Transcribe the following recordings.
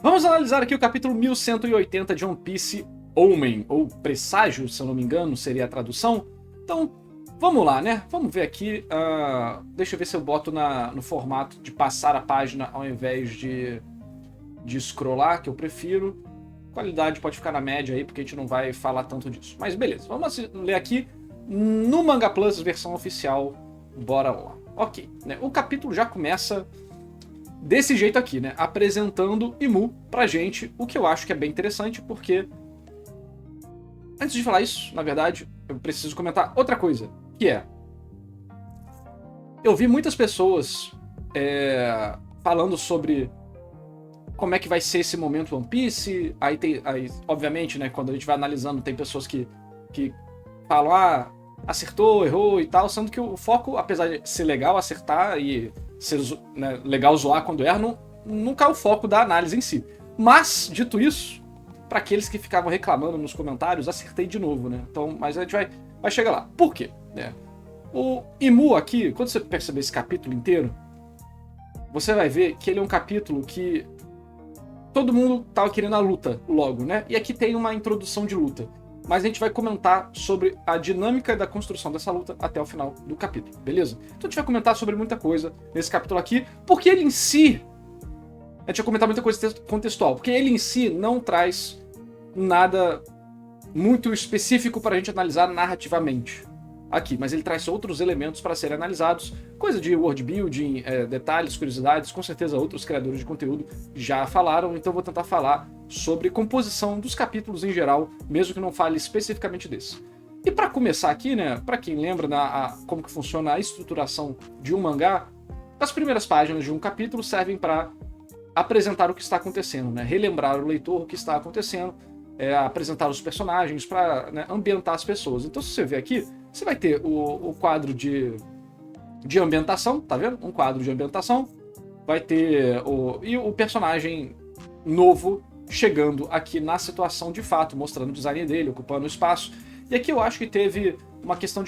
Vamos analisar aqui o capítulo 1180 de One Piece Omen, ou Presságio, se eu não me engano, seria a tradução. Então, vamos lá, né? Vamos ver aqui. Deixa eu ver se eu boto no formato de passar a página ao invés de scrollar, que eu prefiro. Qualidade pode ficar na média aí, porque a gente não vai falar tanto disso. Mas beleza, vamos ler aqui no Manga Plus, versão oficial. Bora lá. Ok, né? O capítulo já começa desse jeito aqui, né? Apresentando Imu pra gente, o que eu acho que é bem interessante, porque... Antes de falar isso, na verdade, eu preciso comentar outra coisa, que é... Eu vi muitas pessoas falando sobre como é que vai ser esse momento One Piece. Aí, obviamente, né, quando a gente vai analisando, tem pessoas que falam, acertou, errou e tal, sendo que o foco, apesar de ser legal acertar e ser, né, legal zoar quando erra, nunca é o foco da análise em si. Mas, dito isso, para aqueles que ficavam reclamando nos comentários, acertei de novo, né? Então, mas a gente vai chegar lá. Por quê? O Imu aqui, quando você perceber esse capítulo inteiro, você vai ver que ele é um capítulo que todo mundo tava querendo a luta logo, né? E aqui tem uma introdução de luta. Mas a gente vai comentar sobre a dinâmica da construção dessa luta até o final do capítulo, beleza? Então a gente vai comentar sobre muita coisa nesse capítulo aqui, porque ele em si... A gente vai comentar muita coisa contextual, porque ele em si não traz nada muito específico para a gente analisar narrativamente aqui, mas ele traz outros elementos para serem analisados, coisa de world building, detalhes, curiosidades, com certeza outros criadores de conteúdo já falaram, então eu vou tentar falar sobre composição dos capítulos em geral, mesmo que não fale especificamente desse. E para começar aqui, né, para quem lembra como que funciona a estruturação de um mangá, as primeiras páginas de um capítulo servem para apresentar o que está acontecendo, né, relembrar o leitor o que está acontecendo, apresentar os personagens, para, né, ambientar as pessoas. Então se você ver aqui, você vai ter o quadro de ambientação, tá vendo? Um quadro de ambientação. Vai ter o personagem novo chegando aqui na situação de fato, mostrando o design dele, ocupando o espaço. E aqui eu acho que teve uma questão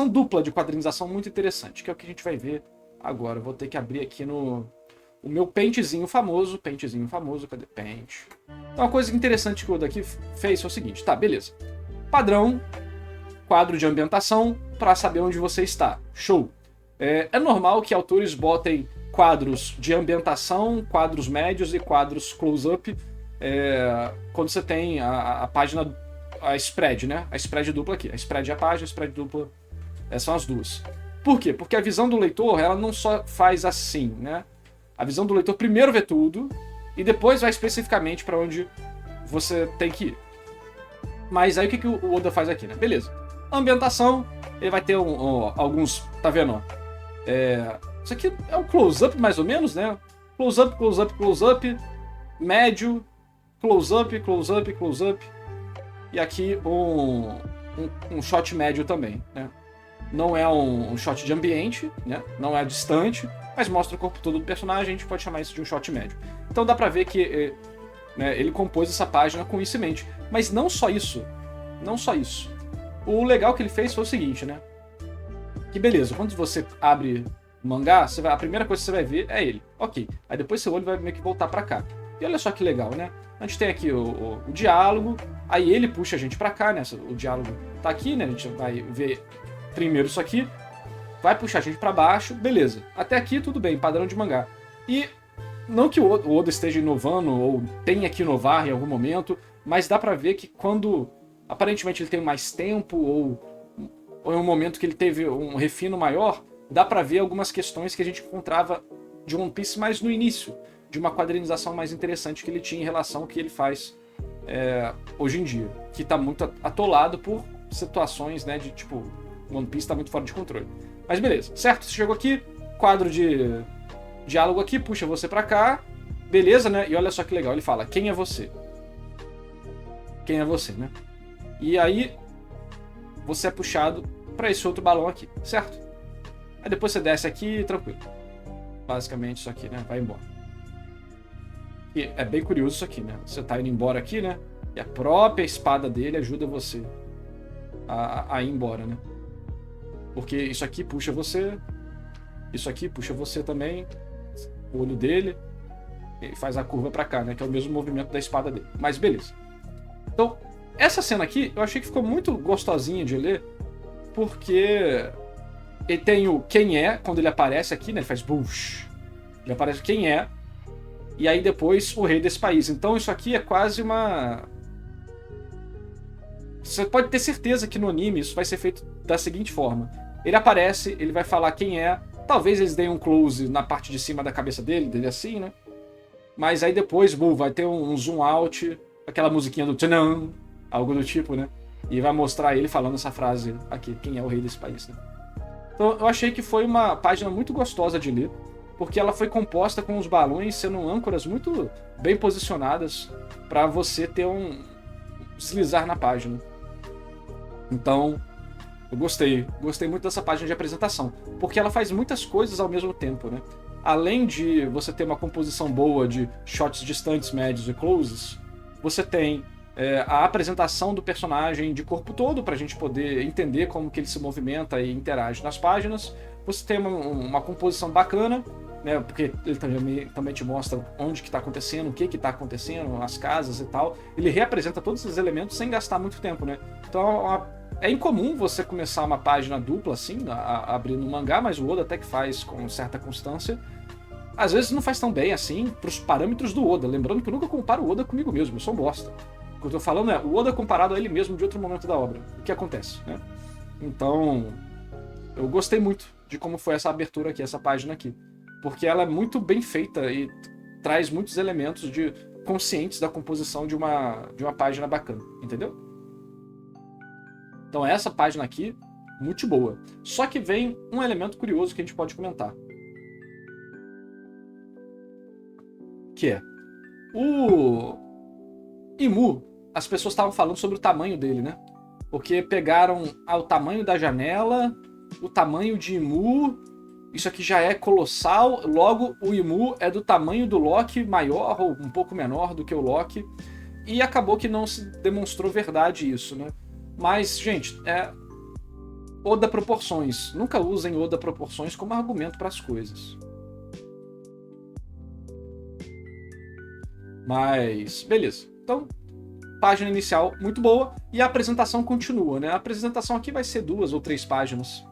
dupla de quadrinização muito interessante, que é o que a gente vai ver agora. Eu vou ter que abrir aqui o meu paintzinho famoso, cadê Paint? Então uma coisa interessante que o Oda aqui fez foi o seguinte, tá, beleza. Padrão, quadro de ambientação para saber onde você está. Show! É normal que autores botem quadros de ambientação, quadros médios e quadros close-up quando você tem a página, a spread, né? A spread dupla aqui. A spread é a página, a spread dupla são as duas. Por quê? Porque a visão do leitor, ela não só faz assim, né? A visão do leitor primeiro vê tudo e depois vai especificamente para onde você tem que ir. Mas aí o que o Oda faz aqui, né? Beleza. Ambientação, ele vai ter alguns, tá vendo? Isso aqui é um close-up mais ou menos, né? Close-up, close-up, close-up, médio, close-up, close-up, close-up. E aqui um shot médio também, né? Não é um shot de ambiente, né? Não é distante, mas mostra o corpo todo do personagem, a gente pode chamar isso de um shot médio. Então dá pra ver que né, ele compôs essa página com isso em mente. Mas não só isso. Não só isso. O legal que ele fez foi o seguinte, né? Que beleza, quando você abre o mangá, a primeira coisa que você vai ver é ele. Ok. Aí depois seu olho vai meio que voltar pra cá. E olha só que legal, né? A gente tem aqui o diálogo, aí ele puxa a gente pra cá, né? O diálogo tá aqui, né? A gente vai ver primeiro isso aqui, vai puxar a gente pra baixo, beleza. Até aqui tudo bem, padrão de mangá. E não que o Oda esteja inovando ou tenha que inovar em algum momento, mas dá pra ver que quando aparentemente ele tem mais tempo ou em um momento que ele teve um refino maior, dá pra ver algumas questões que a gente encontrava de One Piece mais no início, de uma quadrinização mais interessante que ele tinha em relação ao que ele faz hoje em dia, que tá muito atolado por situações, né, de tipo, One Piece tá muito fora de controle. Mas beleza, certo? Você chegou aqui, quadro de diálogo aqui, puxa você pra cá, beleza, né? E olha só que legal, ele fala, quem é você? Quem é você, né? E aí você é puxado para esse outro balão aqui, certo? Aí depois você desce aqui tranquilo. Basicamente isso aqui, né? Vai embora. E é bem curioso isso aqui, né? Você tá indo embora aqui, né? E a própria espada dele ajuda você a ir embora, né? Porque isso aqui puxa você. Isso aqui puxa você também. O olho dele. Ele faz a curva pra cá, né? Que é o mesmo movimento da espada dele. Mas beleza. Então, essa cena aqui, eu achei que ficou muito gostosinha de ler, porque ele tem o quem é, quando ele aparece aqui, né? Ele faz bush. Ele aparece quem é, e aí depois o rei desse país. Então isso aqui é quase uma... Você pode ter certeza que no anime isso vai ser feito da seguinte forma. Ele aparece, ele vai falar quem é, talvez eles deem um close na parte de cima da cabeça dele assim, né? Mas aí depois, vai ter um zoom out, aquela musiquinha do tchanan, algo do tipo, né? E vai mostrar ele falando essa frase aqui, quem é o rei desse país, né? Então eu achei que foi uma página muito gostosa de ler, porque ela foi composta com os balões sendo âncoras muito bem posicionadas para você ter um deslizar na página. Então, eu gostei muito dessa página de apresentação, porque ela faz muitas coisas ao mesmo tempo, né? Além de você ter uma composição boa de shots distantes, médios e closes, você tem a apresentação do personagem de corpo todo, para a gente poder entender como que ele se movimenta e interage nas páginas. Você tem uma composição bacana, né, porque ele também te mostra onde que está acontecendo, o que está acontecendo, as casas e tal. Ele reapresenta todos esses elementos sem gastar muito tempo, né? Então é incomum você começar uma página dupla assim, abrindo um mangá, mas o Oda até que faz com certa constância. Às vezes não faz tão bem assim pros parâmetros do Oda. Lembrando que eu nunca comparo o Oda comigo mesmo, eu sou um bosta. O que eu tô falando é o Oda comparado a ele mesmo de outro momento da obra. O que acontece, né? Então, eu gostei muito de como foi essa abertura aqui, essa página aqui. Porque ela é muito bem feita e traz muitos elementos conscientes da composição de uma página bacana, entendeu? Então essa página aqui, muito boa. Só que vem um elemento curioso que a gente pode comentar. Que é o Imu, as pessoas estavam falando sobre o tamanho dele, né? Porque pegaram o tamanho da janela, o tamanho de Imu, isso aqui já é colossal, logo o Imu é do tamanho do Loki maior ou um pouco menor do que o Loki, e acabou que não se demonstrou verdade isso, né? Mas, gente, Oda proporções. Nunca usem Oda proporções como argumento para as coisas. Mas, beleza. Então, página inicial muito boa e a apresentação continua, né? A apresentação aqui vai ser 2 ou 3 páginas.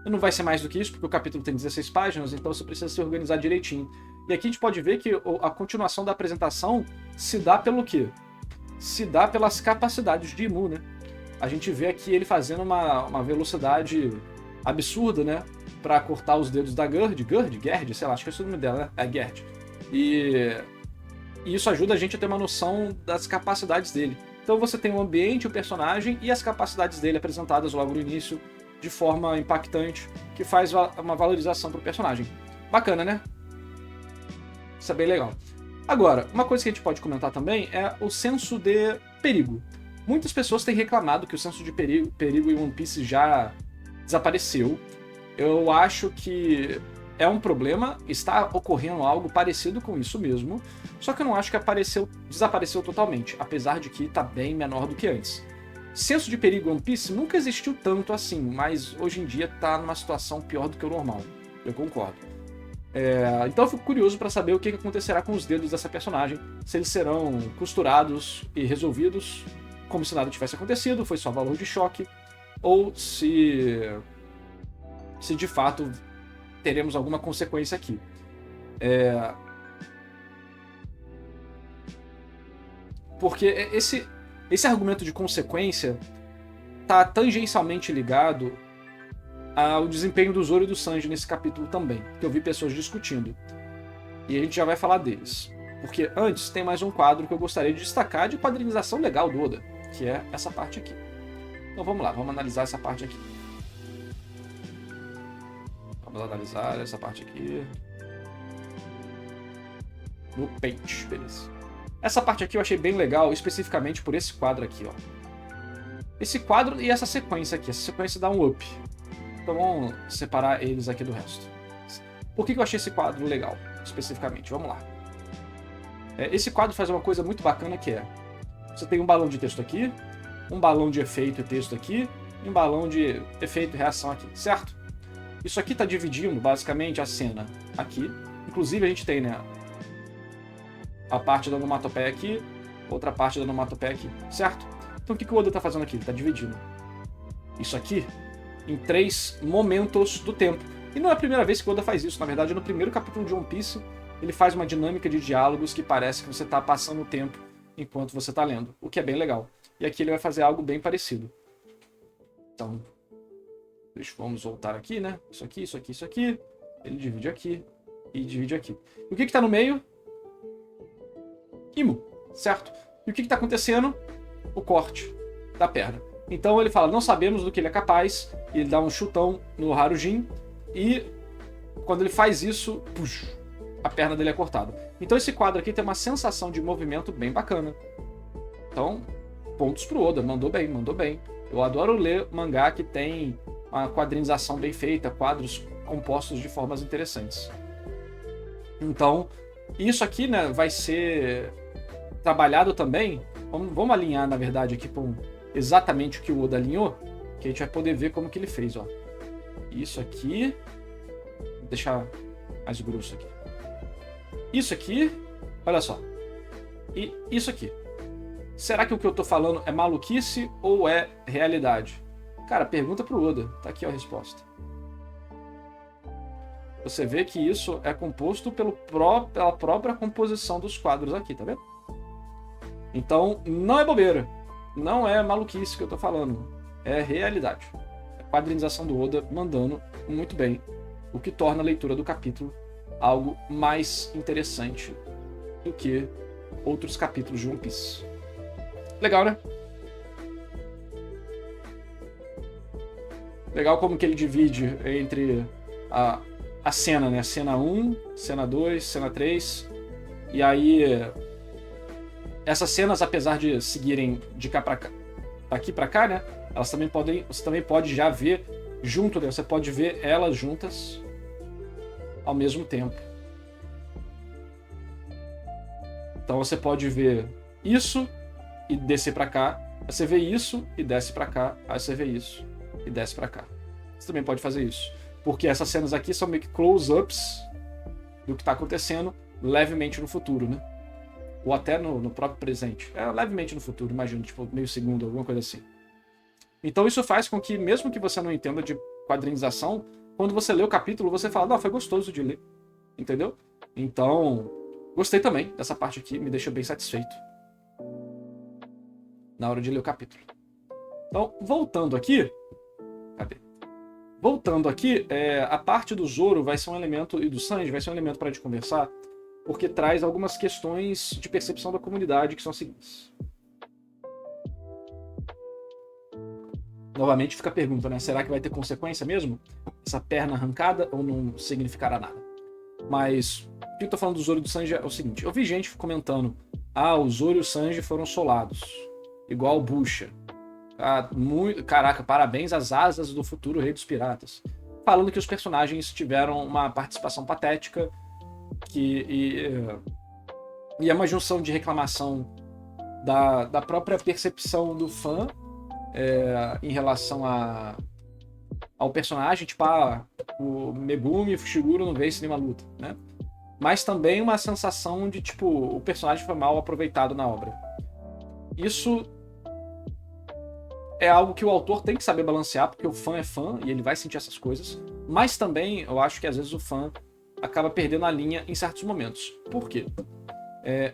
Não vai ser mais do que isso, porque o capítulo tem 16 páginas, então você precisa se organizar direitinho. E aqui a gente pode ver que a continuação da apresentação se dá pelo quê? Se dá pelas capacidades de Imu, né? A gente vê aqui ele fazendo uma velocidade absurda, né? Pra cortar os dedos da Gerd, sei lá, acho que é o nome dela, né? É Gerd. E isso ajuda a gente a ter uma noção das capacidades dele. Então você tem o ambiente, o personagem e as capacidades dele apresentadas logo no início de forma impactante, que faz uma valorização pro personagem. Bacana, né? Isso é bem legal. Agora, uma coisa que a gente pode comentar também é o senso de perigo. Muitas pessoas têm reclamado que o senso de perigo em One Piece já desapareceu. Eu acho que é um problema, está ocorrendo algo parecido com isso mesmo, só que eu não acho que desapareceu totalmente, apesar de que está bem menor do que antes. Senso de perigo em One Piece nunca existiu tanto assim, mas hoje em dia está numa situação pior do que o normal. Eu concordo. Então eu fico curioso para saber o que acontecerá com os dedos dessa personagem, se eles serão costurados e resolvidos como se nada tivesse acontecido, foi só valor de choque, ou se de fato teremos alguma consequência aqui. Porque esse argumento de consequência está tangencialmente ligado ao desempenho do Zoro e do Sanji nesse capítulo também, que eu vi pessoas discutindo. E a gente já vai falar deles. Porque antes tem mais um quadro que eu gostaria de destacar de quadrinização legal do Oda, que é essa parte aqui. Então vamos lá, vamos analisar essa parte aqui. Vamos analisar essa parte aqui. No Paint, beleza. Essa parte aqui eu achei bem legal, especificamente por esse quadro aqui, ó. Esse quadro e essa sequência aqui. Essa sequência dá um up. Então vamos separar eles aqui do resto. Por que eu achei esse quadro legal, especificamente? Vamos lá. Esse quadro faz uma coisa muito bacana que você tem um balão de texto aqui, um balão de efeito e texto aqui, e um balão de efeito e reação aqui, certo? Isso aqui está dividindo basicamente a cena aqui Inclusive a gente tem, né, a parte da onomatopeia aqui, outra parte da onomatopeia aqui, certo? Então o que o Oda tá fazendo aqui? Ele tá dividindo isso aqui em 3 momentos do tempo. E não é a primeira vez que o Oda faz isso, na verdade no primeiro capítulo de One Piece ele faz uma dinâmica de diálogos que parece que você tá passando o tempo enquanto você tá lendo, o que é bem legal. E aqui ele vai fazer algo bem parecido. Então, vamos voltar aqui, né? Isso aqui, isso aqui, isso aqui. Ele divide aqui e divide aqui. E o que tá no meio? Imo, certo? E o que tá acontecendo? O corte da perna. Então ele fala, não sabemos do que ele é capaz, e ele dá um chutão no Harujin, e quando ele faz isso, puxa, a perna dele é cortada. Então esse quadro aqui tem uma sensação de movimento bem bacana. Então, pontos pro Oda, mandou bem, mandou bem. Eu adoro ler mangá que tem uma quadrinização bem feita, quadros compostos de formas interessantes. Então, isso aqui, né, vai ser trabalhado também. Vamos alinhar, na verdade, aqui com exatamente o que o Oda alinhou, que a gente vai poder ver como que ele fez, ó. Isso aqui, vou deixar mais grosso aqui. Isso aqui, olha só. E isso aqui. Será que o que eu tô falando é maluquice ou é realidade? Cara, pergunta pro Oda. Tá aqui ó, a resposta. Você vê que isso é composto pela própria composição dos quadros aqui, tá vendo? Então, não é bobeira. Não é maluquice que eu tô falando. É realidade. É a quadrinização do Oda mandando muito bem, o que torna a leitura do capítulo algo mais interessante do que outros capítulos de One Piece. Legal, né? Legal como que ele divide entre a cena, né? Cena 1, cena 2, cena 3. E aí, essas cenas, apesar de seguirem de cá pra cá, daqui pra cá, né? Elas também podem, você também pode já ver junto, né? Você pode ver elas juntas ao mesmo tempo. Então você pode ver isso e descer pra cá. Aí você vê isso e desce pra cá. Aí você vê isso e desce pra cá. Você também pode fazer isso. Porque essas cenas aqui são meio que close-ups do que tá acontecendo levemente no futuro, né? Ou até no próprio presente. É, levemente no futuro, imagino, tipo meio segundo, alguma coisa assim. Então isso faz com que, mesmo que você não entenda de quadrinização, quando você lê o capítulo, você fala, não, foi gostoso de ler. Entendeu? Então, gostei também dessa parte aqui, me deixa bem satisfeito na hora de ler o capítulo. Então, voltando aqui... Cadê? Voltando aqui, a parte do Zoro vai ser um elemento, e do Sanji vai ser um elemento para a gente conversar, porque traz algumas questões de percepção da comunidade que são as seguintes. Novamente fica a pergunta, né? Será que vai ter consequência mesmo? Essa perna arrancada ou não significará nada? Mas o que eu tô falando do Zoro e do Sanji é o seguinte. Eu vi gente comentando, o Zoro e o Sanji foram solados, igual o Busha. Caraca, parabéns às asas do futuro rei dos piratas. Falando que os personagens tiveram uma participação patética e é uma junção de reclamação da própria percepção do fã em relação ao personagem, tipo, o Megumi e o Fushiguro não veem isso nenhuma luta, né? Mas também uma sensação de, tipo, o personagem foi mal aproveitado na obra. Isso é algo que o autor tem que saber balancear, porque o fã é fã e ele vai sentir essas coisas, mas também eu acho que às vezes o fã acaba perdendo a linha em certos momentos. Por quê?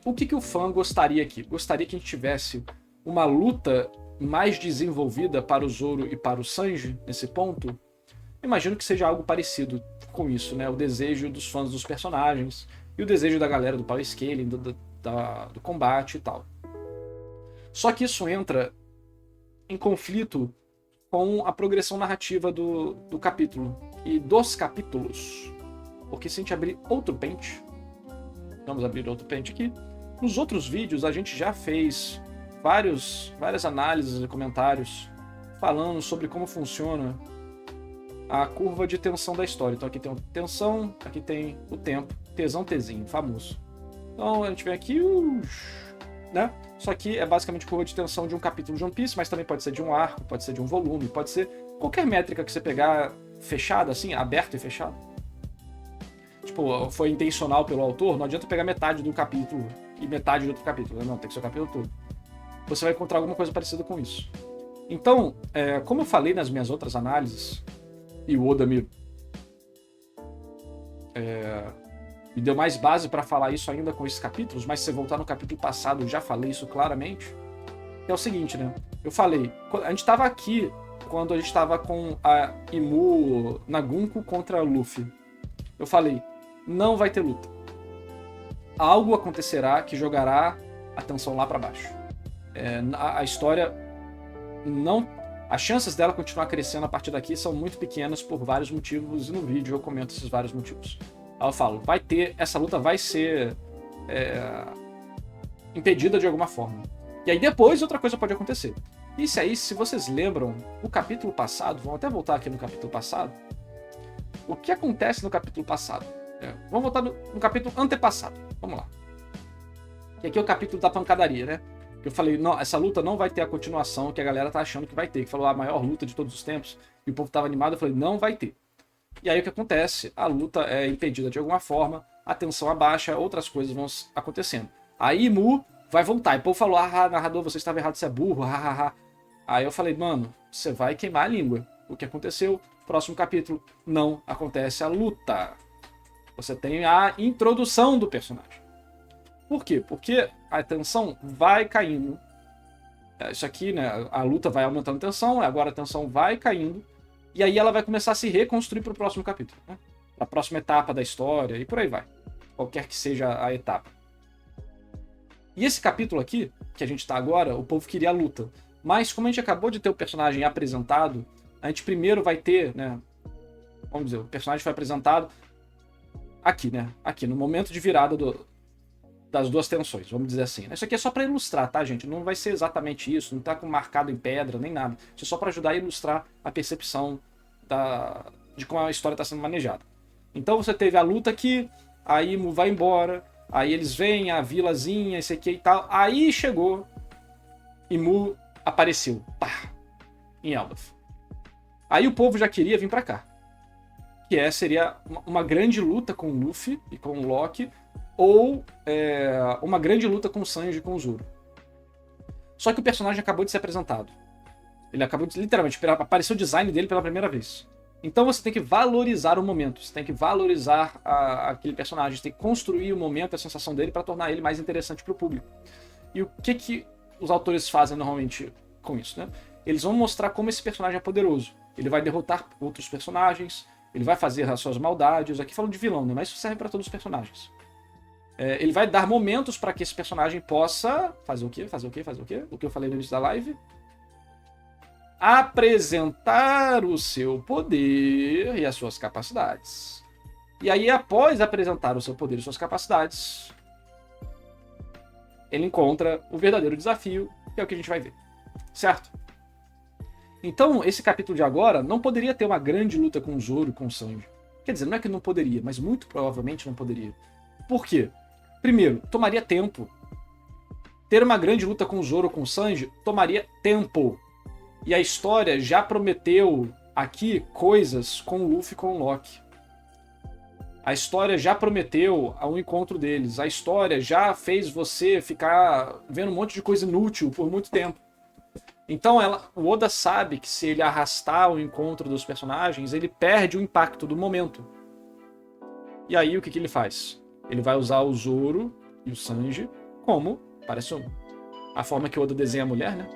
O que o fã gostaria aqui? Gostaria que a gente tivesse uma luta mais desenvolvida para o Zoro e para o Sanji, nesse ponto? Imagino que seja algo parecido com isso, né? O desejo dos fãs dos personagens e o desejo da galera do power scaling, do combate e tal. Só que isso entra em conflito com a progressão narrativa do capítulo e dos capítulos. Porque se a gente abrir outro pente, vamos abrir outro pente aqui, nos outros vídeos a gente já fez várias análises e comentários falando sobre como funciona a curva de tensão da história. Então aqui tem a tensão, aqui tem o tempo, tesão, tezinho, famoso. Então a gente vem aqui, né? Isso aqui é basicamente curva de tensão de um capítulo de One Piece, mas também pode ser de um arco, pode ser de um volume, pode ser qualquer métrica que você pegar fechada, assim, aberto e fechado. tipo, foi intencional pelo autor, não adianta pegar metade do capítulo e metade do outro capítulo. Não, tem que ser o capítulo todo. Você vai encontrar alguma coisa parecida com isso. Então, como eu falei nas minhas outras análises, e o Oda me deu mais base para falar isso ainda com esses capítulos, mas se você voltar no capítulo passado, eu já falei isso claramente, que é o seguinte, né? Eu falei, a gente estava aqui quando a gente estava com a Imu Nagunko contra a Luffy. Eu falei, não vai ter luta. Algo acontecerá que jogará a tensão lá para baixo. A história não... As chances dela continuar crescendo a partir daqui são muito pequenas por vários motivos, e no vídeo eu comento esses vários motivos. Aí eu falo, essa luta vai ser impedida de alguma forma. E aí depois outra coisa pode acontecer. Isso aí, se vocês lembram, o capítulo passado, vamos até voltar aqui no capítulo passado, o que acontece no capítulo passado? Vamos voltar no capítulo antepassado, vamos lá. E aqui é o capítulo da pancadaria, né? Que eu falei, não, essa luta não vai ter a continuação que a galera tá achando que vai ter, que falou a maior luta de todos os tempos, e o povo tava animado, eu falei, não vai ter. E aí o que acontece? A luta é impedida de alguma forma, a tensão abaixa, outras coisas vão acontecendo. Aí Imu vai voltar, e o povo falou, narrador, você estava errado, você é burro, hahaha. Aí eu falei, mano, você vai queimar a língua. O que aconteceu? Próximo capítulo, não acontece a luta. Você tem a introdução do personagem. Por quê? Porque a tensão vai caindo. Isso aqui, né? A luta vai aumentando a tensão, agora a tensão vai caindo, e aí ela vai começar a se reconstruir para o próximo capítulo, né? Para a próxima etapa da história, e por aí vai. Qualquer que seja a etapa. E esse capítulo aqui, que a gente está agora, o povo queria a luta. Mas como a gente acabou de ter o personagem apresentado, a gente primeiro vai ter, né? Vamos dizer, o personagem foi apresentado aqui, né? Aqui, no momento de virada das duas tensões, vamos dizer assim. Isso aqui é só para ilustrar, tá, gente? Não vai ser exatamente isso, não tá marcado em pedra, nem nada. Isso é só para ajudar a ilustrar a percepção de como a história está sendo manejada. Então você teve a luta aqui, a Imu vai embora, aí eles vêm, a vilazinha, esse aqui e tal. Aí chegou, Imu apareceu, pá, em Elbaf. Aí o povo já queria vir para cá. Que seria uma grande luta com o Luffy e com o Loki, ou uma grande luta com o Sanji e com o Zoro. Só que o personagem acabou de ser apresentado. Ele acabou de, literalmente, apareceu o design dele pela primeira vez. Então você tem que valorizar o momento, você tem que valorizar aquele personagem, você tem que construir o momento, a sensação dele para tornar ele mais interessante para o público. E o que os autores fazem normalmente com isso, né? Eles vão mostrar como esse personagem é poderoso. Ele vai derrotar outros personagens, ele vai fazer as suas maldades. Aqui falando de vilão, né? Mas isso serve para todos os personagens. Ele vai dar momentos para que esse personagem possa fazer o quê? Fazer o quê? Fazer o quê? O que eu falei no início da live? Apresentar o seu poder e as suas capacidades. E aí, após apresentar o seu poder e suas capacidades, ele encontra o verdadeiro desafio, que é o que a gente vai ver. Certo? Então, esse capítulo de agora não poderia ter uma grande luta com o Zoro e com o Sanji. Quer dizer, não é que não poderia, mas muito provavelmente não poderia. Por quê? Primeiro, tomaria tempo. Ter uma grande luta com o Zoro ou com o Sanji tomaria tempo. E a história já prometeu aqui coisas com o Luffy e com o Loki. A história já prometeu um encontro deles. A história já fez você ficar vendo um monte de coisa inútil por muito tempo. Então o Oda sabe que se ele arrastar o encontro dos personagens, ele perde o impacto do momento. E aí o que ele faz? Ele vai usar o Zoro e o Sanji como, parece a forma que o Oda desenha a mulher, né?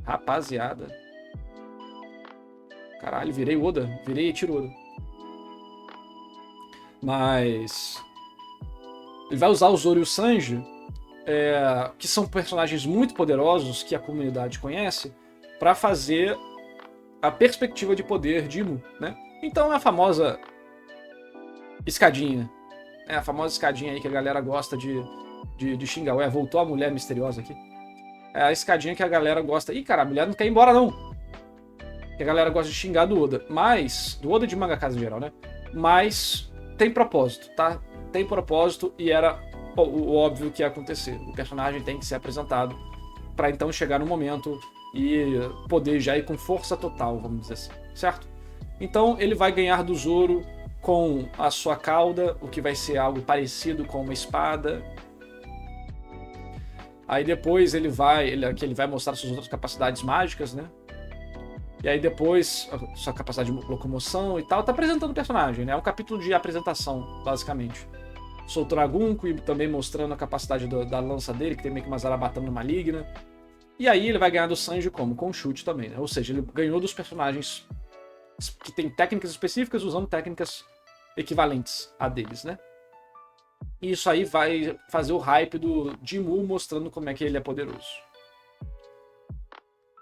Rapaziada. Caralho, virei Oda. Virei Eiichiro Oda. Mas ele vai usar o Zoro e o Sanji, que são personagens muito poderosos que a comunidade conhece, para fazer a perspectiva de poder de Imu, né? Então é a famosa escadinha. É a famosa escadinha aí que a galera gosta de xingar. Voltou a mulher misteriosa aqui. É a escadinha que a galera gosta. Ih, cara, a mulher não quer ir embora, não. Que a galera gosta de xingar do Oda. Mas, do Oda de mangaka em geral, né? Mas tem propósito, tá? Tem propósito e era o óbvio que ia acontecer. O personagem tem que ser apresentado para então chegar no momento e poder já ir com força total, vamos dizer assim, certo? Então ele vai ganhar do Zoro com a sua cauda, o que vai ser algo parecido com uma espada. Aí depois ele vai mostrar suas outras capacidades mágicas, né? E aí depois, a sua capacidade de locomoção e tal, tá apresentando o personagem, né? É um capítulo de apresentação, basicamente. Soltou Nagunko e também mostrando a capacidade da lança dele, que tem meio que uma zarabatana maligna. E aí ele vai ganhar do Sanji como? Com chute também, né? Ou seja, ele ganhou dos personagens que tem técnicas específicas usando técnicas equivalentes a deles, né? E isso aí vai fazer o hype do Jinmu mostrando como é que ele é poderoso.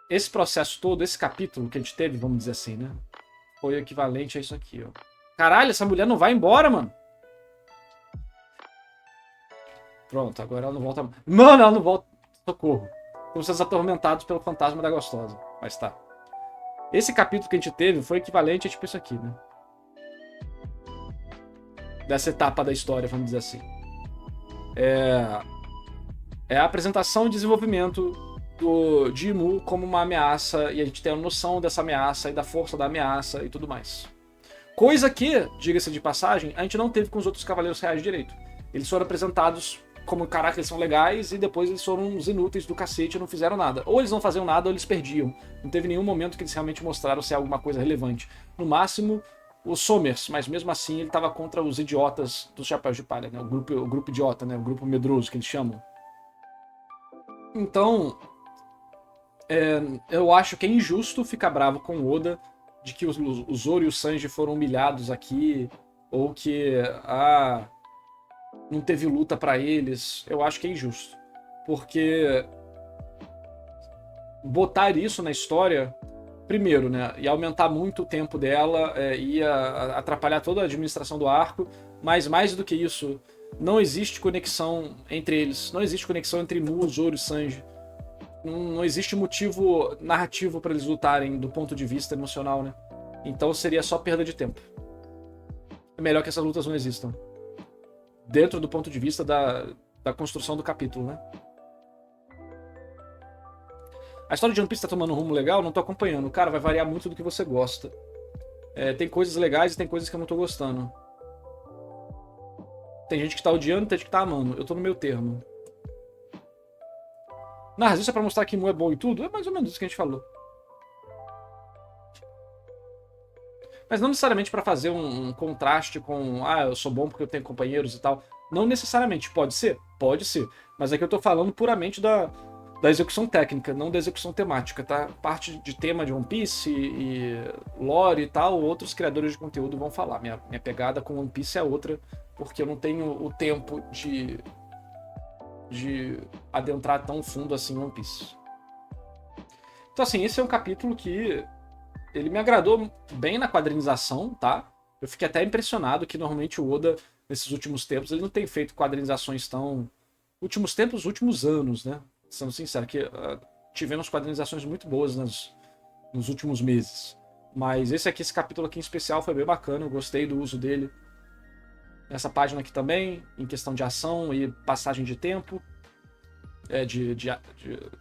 Esse processo todo, esse capítulo que a gente teve, vamos dizer assim, né? Foi equivalente a isso aqui, ó. Caralho, essa mulher não vai embora, mano. Pronto, agora ela não volta. Mano, ela não volta. Socorro. Como se atormentados pelo fantasma da gostosa. Mas tá. Esse capítulo que a gente teve foi equivalente a tipo isso aqui, né? Dessa etapa da história, vamos dizer assim. É a apresentação e desenvolvimento do Jinmu como uma ameaça, e a gente tem a noção dessa ameaça e da força da ameaça e tudo mais. Coisa que, diga-se de passagem, a gente não teve com os outros Cavaleiros Reais direito. Eles foram apresentados como, caraca, eles são legais, e depois eles foram uns inúteis do cacete e não fizeram nada. Ou eles não faziam nada ou eles perdiam. Não teve nenhum momento que eles realmente mostraram ser alguma coisa relevante. No máximo, os Somers, mas mesmo assim ele estava contra os idiotas dos Chapéus de Palha, né? O grupo idiota, né? O grupo medroso que eles chamam. Então, eu acho que é injusto ficar bravo com o Oda de que o Zoro e o Sanji foram humilhados aqui, ou que não teve luta pra eles. Eu acho que é injusto. Porque botar isso na história, primeiro, né, ia aumentar muito o tempo dela, ia atrapalhar toda a administração do arco, mas mais do que isso, não existe conexão entre eles. Não existe conexão entre Mu, Zoro e Sanji. Não existe motivo narrativo para eles lutarem do ponto de vista emocional, né? Então seria só perda de tempo. É melhor que essas lutas não existam. Dentro do ponto de vista da construção do capítulo, né? A história de One Piece tá tomando um rumo legal, não tô acompanhando. Cara, vai variar muito do que você gosta. Tem coisas legais e tem coisas que eu não tô gostando. Tem gente que tá odiando, tem gente que tá amando. Eu tô no meio termo. Mas isso é pra mostrar que Mu é bom e tudo? É mais ou menos isso que a gente falou. Mas não necessariamente pra fazer um contraste com eu sou bom porque eu tenho companheiros e tal. Não necessariamente. Pode ser? Pode ser. Mas aqui eu tô falando puramente da execução técnica, não da execução temática, tá? Parte de tema de One Piece e lore e tal, outros criadores de conteúdo vão falar. Minha pegada com One Piece é outra, porque eu não tenho o tempo de adentrar tão fundo assim em One Piece. Então assim, esse é um capítulo que ele me agradou bem na quadrinização, tá? Eu fiquei até impressionado que normalmente o Oda, nesses últimos tempos, ele não tem feito quadrinizações tão... Últimos tempos, últimos anos, né? Sendo sincero, que tivemos quadrinizações muito boas nos últimos meses. Mas esse capítulo aqui em especial foi bem bacana, eu gostei do uso dele. Nessa página aqui também, em questão de ação e passagem de tempo.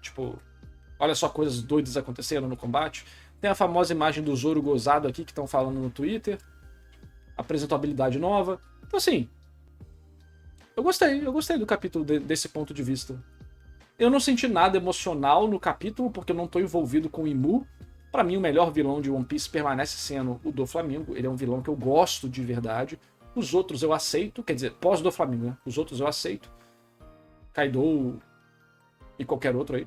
Tipo, olha só coisas doidas acontecendo no combate. Tem a famosa imagem do Zoro gozado aqui que estão falando no Twitter. Apresentou habilidade nova. Então assim, eu gostei do capítulo desse ponto de vista. Eu não senti nada emocional no capítulo, porque eu não estou envolvido com o Imu. Pra mim, o melhor vilão de One Piece permanece sendo o Doflamingo. Ele é um vilão que eu gosto de verdade. Os outros eu aceito, quer dizer, pós-Doflamingo, né? Os outros eu aceito. Kaido e qualquer outro aí.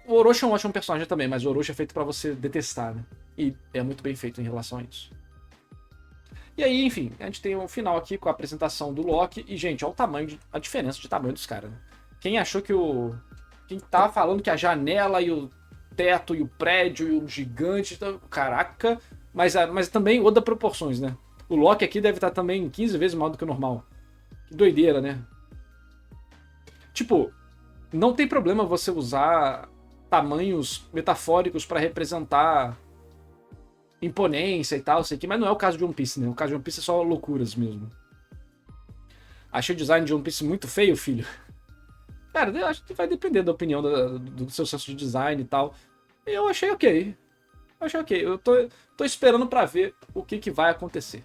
O Orochi é um ótimo personagem também, mas o Orochi é feito pra você detestar, né? E é muito bem feito em relação a isso. E aí, enfim, a gente tem um final aqui com a apresentação do Loki. E, gente, olha a diferença de tamanho dos caras, né? Quem achou que Quem tava falando que a janela e o teto e o prédio e o gigante... Caraca... Mas também outra proporções, né? O Loki aqui deve estar também 15 vezes maior do que o normal. Que doideira, né? Tipo, não tem problema você usar tamanhos metafóricos para representar imponência e tal, sei que, mas não é o caso de One Piece, né? O caso de One Piece é só loucuras mesmo. Achei o design de One Piece muito feio, filho. Cara, eu acho que vai depender da opinião do seu senso de design e tal. Eu achei ok. Eu achei ok. Eu tô esperando pra ver o que vai acontecer.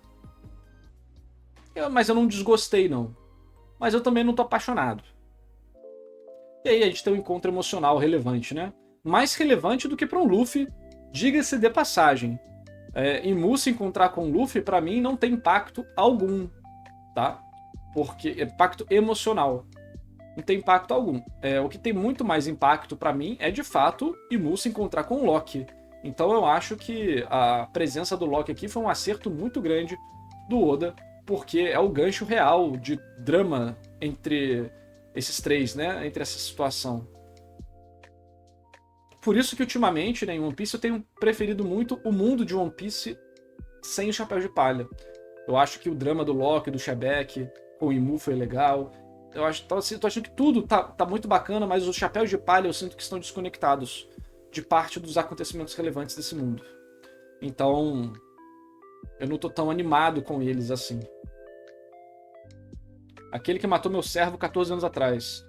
Mas eu não desgostei, não. Mas eu também não tô apaixonado. E aí a gente tem um encontro emocional relevante, né? Mais relevante do que para um Luffy, diga-se de passagem. Imu se encontrar com o Luffy, pra mim, não tem impacto algum, tá? Porque é impacto emocional. Não tem impacto algum. O que tem muito mais impacto pra mim é, de fato, Imu se encontrar com o Loki. Então eu acho que a presença do Loki aqui foi um acerto muito grande do Oda, porque é o gancho real de drama entre esses três, né? Entre essa situação. Por isso que ultimamente, né, em One Piece eu tenho preferido muito o mundo de One Piece sem o Chapéu de Palha. Eu acho que o drama do Loki, do Shebeck, com o Imu foi legal. Tô achando que tudo tá muito bacana, mas os Chapéus de Palha eu sinto que estão desconectados de parte dos acontecimentos relevantes desse mundo. Então, eu não tô tão animado com eles assim. Aquele que matou meu servo 14 anos atrás.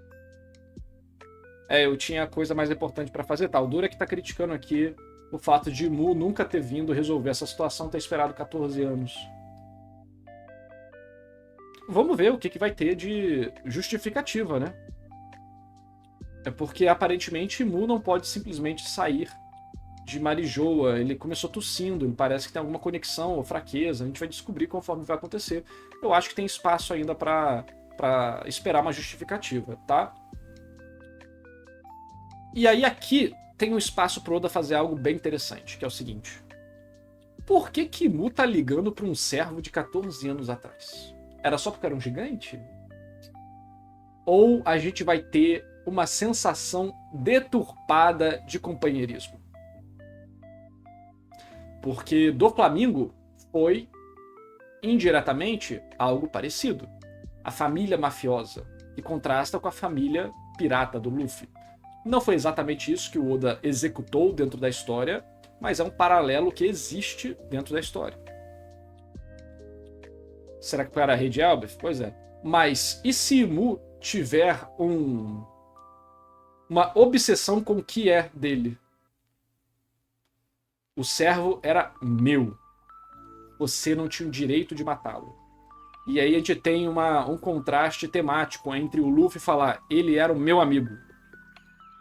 Eu tinha coisa mais importante pra fazer, tá? O Dura que tá criticando aqui o fato de Imu nunca ter vindo resolver essa situação, ter esperado 14 anos. Vamos ver o que vai ter de justificativa, né? É porque aparentemente Imu não pode simplesmente sair de Marijoa. Ele começou tossindo, ele parece que tem alguma conexão ou fraqueza. A gente vai descobrir conforme vai acontecer. Eu acho que tem espaço ainda pra esperar uma justificativa, tá? E aí aqui tem um espaço pro Oda fazer algo bem interessante, que é o seguinte. Por que Imu tá ligando pra um servo de 14 anos atrás? Era só porque era um gigante? Ou a gente vai ter uma sensação deturpada de companheirismo? Porque do Flamengo foi, indiretamente, algo parecido. A família mafiosa, que contrasta com a família pirata do Luffy. Não foi exatamente isso que o Oda executou dentro da história, mas é um paralelo que existe dentro da história. Será que foi a Rei de Elbaf? Pois é. Mas e se Imu tiver uma obsessão com o que é dele? O servo era meu. Você não tinha o direito de matá-lo. E aí a gente tem um contraste temático entre o Luffy falar ele era o meu amigo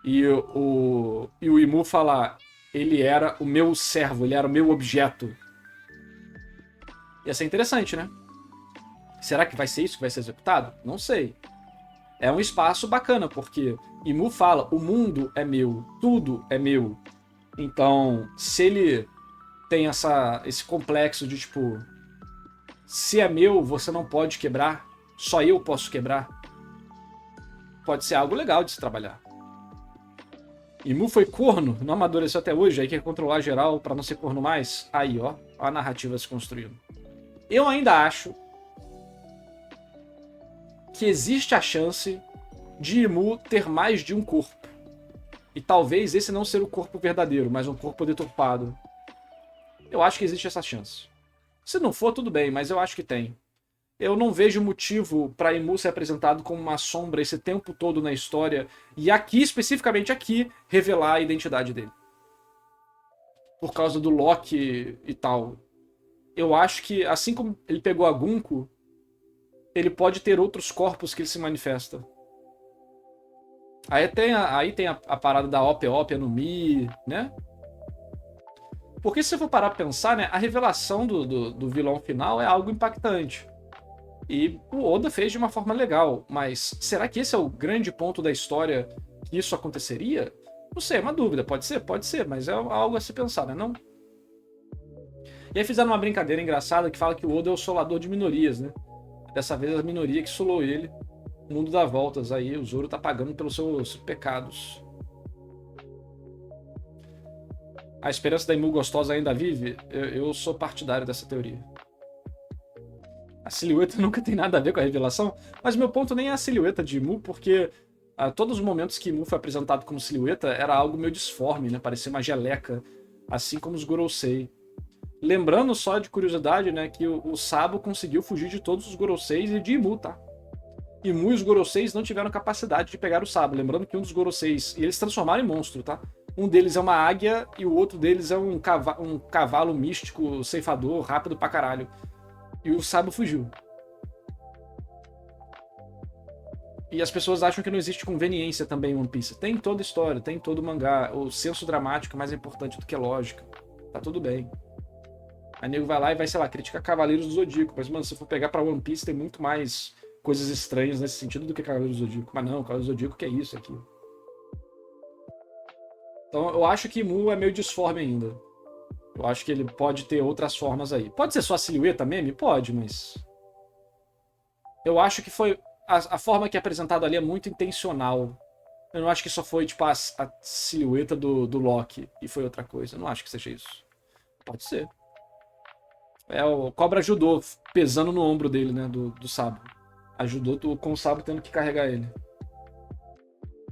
e o Imu falar ele era o meu servo, ele era o meu objeto. Ia ser interessante, né? Será que vai ser isso que vai ser executado? Não sei. É um espaço bacana, porque Imu fala, o mundo é meu, tudo é meu. Então, se ele tem esse complexo de tipo, se é meu, você não pode quebrar, só eu posso quebrar, pode ser algo legal de se trabalhar. Imu foi corno, não amadureceu até hoje, aí quer controlar geral pra não ser corno mais. Aí, ó a narrativa se construindo. Eu ainda acho que existe a chance de Imu ter mais de um corpo. E talvez esse não ser o corpo verdadeiro, mas um corpo deturpado. Eu acho que existe essa chance. Se não for, tudo bem, mas eu acho que tem. Eu não vejo motivo para Imu ser apresentado como uma sombra esse tempo todo na história e aqui, especificamente aqui, revelar a identidade dele. Por causa do Loki e tal. Eu acho que, assim como ele pegou a Gunko, ele pode ter outros corpos que ele se manifesta. Aí tem a parada da Ópia no Mi, né? Porque se você for parar pra pensar, né, a revelação do vilão final é algo impactante. E o Oda fez de uma forma legal, mas será que esse é o grande ponto da história que isso aconteceria? Não sei, é uma dúvida. Pode ser, mas é algo a se pensar, né? Não? E aí fizeram uma brincadeira engraçada que fala que o Oda é o solador de minorias, né? Dessa vez a minoria que solou ele. O mundo dá voltas aí, o Zoro tá pagando pelos seus pecados. A esperança da Imu gostosa ainda vive? Eu sou partidário dessa teoria. A silhueta nunca tem nada a ver com a revelação, mas meu ponto nem é a silhueta de Imu, porque a todos os momentos que Imu foi apresentado como silhueta era algo meio disforme, né? Parecia uma geleca, assim como os Gorosei. Lembrando só de curiosidade, né, que o Sabo conseguiu fugir de todos os Goroseis e de Imu, tá? Imu e os Goroseis não tiveram capacidade de pegar o Sabo. Lembrando que um dos Goroseis... E eles se transformaram em monstro, tá? Um deles é uma águia e o outro deles é um cavalo místico, ceifador, rápido pra caralho. E o Sabo fugiu. E as pessoas acham que não existe conveniência também em One Piece. Tem toda história, tem todo mangá. O senso dramático é mais importante do que a lógica. Tá tudo bem. Aí nego vai lá e vai, sei lá, criticar Cavaleiros do Zodíaco. Mas, mano, se for pegar pra One Piece, tem muito mais coisas estranhas nesse sentido do que Cavaleiros do Zodíaco. Mas não, Cavaleiros do Zodíaco que é isso aqui. Então eu acho que Mu é meio disforme ainda. Eu acho que ele pode ter outras formas aí. Pode ser só a silhueta meme? Pode, mas... Eu acho que foi... A forma que é apresentado ali é muito intencional. Eu não acho que só foi, tipo, a silhueta do Loki e foi outra coisa. Eu não acho que seja isso. Pode ser. O Cobra ajudou, pesando no ombro dele, né, do Sabo. Ajudou com o Sabo tendo que carregar ele.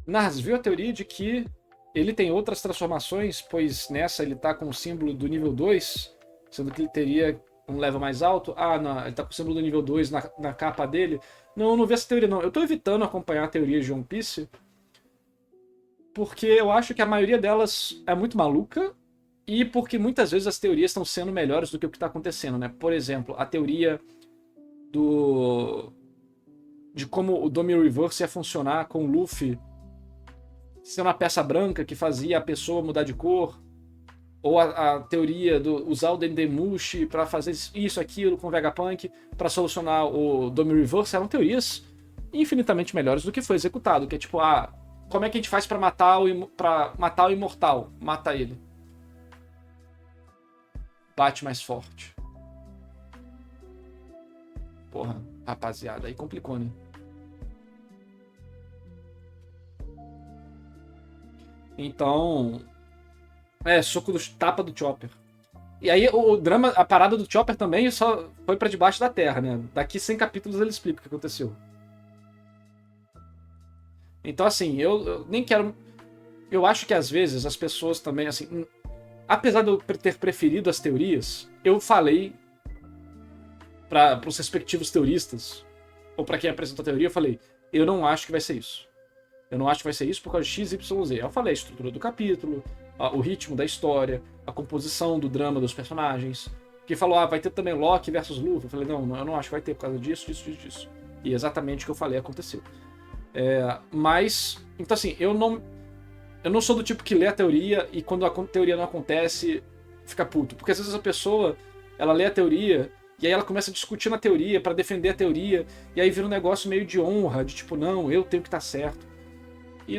Nars, viu a teoria de que ele tem outras transformações, pois nessa ele tá com o símbolo do nível 2, sendo que ele teria um level mais alto. Ah, não, ele tá com o símbolo do nível 2 na capa dele. Não, eu não vi essa teoria, não. Eu tô evitando acompanhar a teoria de One Piece, porque eu acho que a maioria delas é muito maluca, e porque muitas vezes as teorias estão sendo melhores do que o que tá acontecendo, né? Por exemplo, a teoria de como o Domi Reverse ia funcionar com o Luffy ser uma peça branca que fazia a pessoa mudar de cor, ou a teoria do usar o Dendemushi para fazer isso, aquilo com o Vegapunk para solucionar o Domi Reverse, eram teorias infinitamente melhores do que foi executado, que é tipo, como é que a gente faz para matar o imortal? Mata ele. Bate mais forte. Porra, rapaziada, aí complicou, né? Então, soco tapa do Chopper. E aí o drama, a parada do Chopper também só foi pra debaixo da terra, né? Daqui 100 capítulos ele explica o que aconteceu. Então, assim, eu nem quero... Eu acho que às vezes as pessoas também, assim... Apesar de eu ter preferido as teorias, eu falei para os respectivos teoristas, ou para quem apresentou a teoria, eu falei, eu não acho que vai ser isso. Eu não acho que vai ser isso por causa de X, Y, Z. Eu falei a estrutura do capítulo, o ritmo da história, a composição do drama dos personagens. Que falou, vai ter também Loki versus Luffy. Eu falei, não, eu não acho que vai ter por causa disso, disso, disso, disso. E exatamente o que eu falei aconteceu. Mas, então assim, eu não sou do tipo que lê a teoria e quando a teoria não acontece, fica puto. Porque às vezes a pessoa, ela lê a teoria e aí ela começa a discutir na teoria para defender a teoria e aí vira um negócio meio de honra, de tipo, não, eu tenho que estar certo. E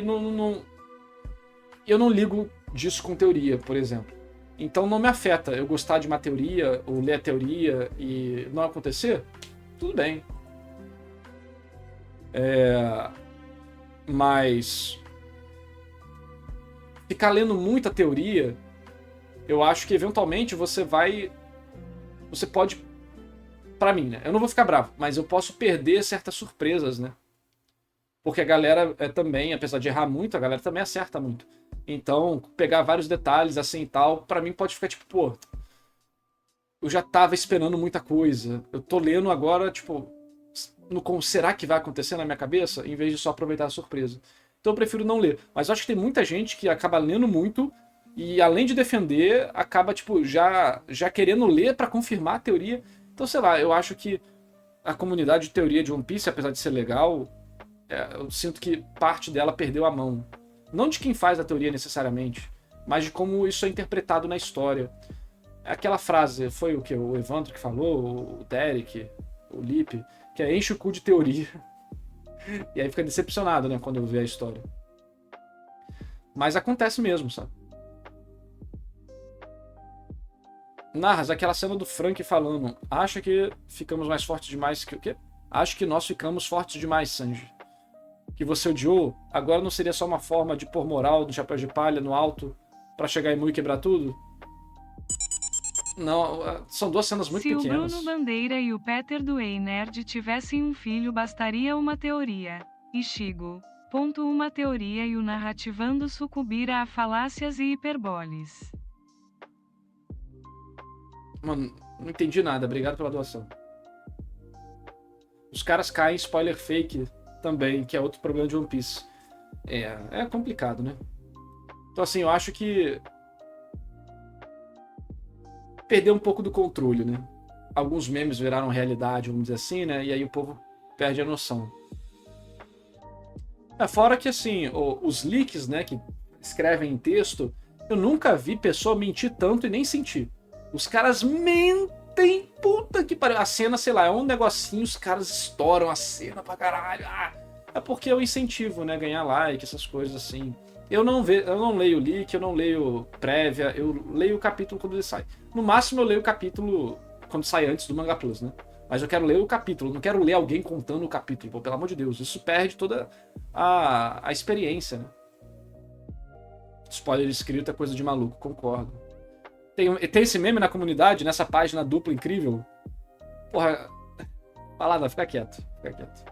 eu não ligo disso com teoria, por exemplo. Então não me afeta eu gostar de uma teoria ou ler a teoria e não acontecer, tudo bem. Mas ficar lendo muita teoria, eu acho que eventualmente você pode, pra mim, né? Eu não vou ficar bravo, mas eu posso perder certas surpresas, né? Porque a galera também, apesar de errar muito, a galera também acerta muito. Então, pegar vários detalhes assim e tal, pra mim pode ficar tipo, pô, eu já tava esperando muita coisa. Eu tô lendo agora, tipo, será que vai acontecer na minha cabeça? Em vez de só aproveitar a surpresa. Então eu prefiro não ler. Mas eu acho que tem muita gente que acaba lendo muito e além de defender, acaba, tipo, já querendo ler pra confirmar a teoria. Então, sei lá, eu acho que a comunidade de teoria de One Piece, apesar de ser legal, eu sinto que parte dela perdeu a mão. Não de quem faz a teoria necessariamente, mas de como isso é interpretado na história. Aquela frase, foi o que? O Evandro que falou, o Derek, o Lipe, que é enche o cu de teoria. E aí fica decepcionado, né, quando eu ver a história. Mas acontece mesmo, sabe? Narras, aquela cena do Frank falando, acha que ficamos mais fortes demais que o quê? Acho que nós ficamos fortes demais, Sanji. Que você odiou, agora não seria só uma forma de pôr moral do chapéu de palha no alto pra chegar em Mu e quebrar tudo? Não, são duas cenas muito pequenas. Se o Bruno Bandeira e o Peter do Ei Nerd tivessem um filho, bastaria uma teoria. Ichigo. Ponto uma teoria e o narrativando sucumbira a falácias e hiperboles. Mano, não entendi nada, obrigado pela doação. Os caras caem em spoiler fake também, que é outro problema de One Piece. É complicado, né? Então, assim, eu acho que perdeu um pouco do controle, né? Alguns memes viraram realidade, vamos dizer assim, né? E aí o povo perde a noção. Fora que, assim, os leaks, né, que escrevem em texto, eu nunca vi pessoa mentir tanto e nem sentir. Os caras mentem, puta que pariu. A cena, sei lá, é um negocinho, os caras estouram a cena pra caralho. É porque eu incentivo, né, ganhar like, essas coisas assim. Eu não leio leak, eu não leio prévia, eu leio o capítulo quando ele sai. No máximo eu leio o capítulo quando sai antes do Manga Plus, né? Mas eu quero ler o capítulo, não quero ler alguém contando o capítulo, pô, pelo amor de Deus. Isso perde toda a experiência, né? Spoiler escrito é coisa de maluco, concordo. Tem esse meme na comunidade, nessa página dupla incrível. Porra, falada, fica quieto, fica quieto.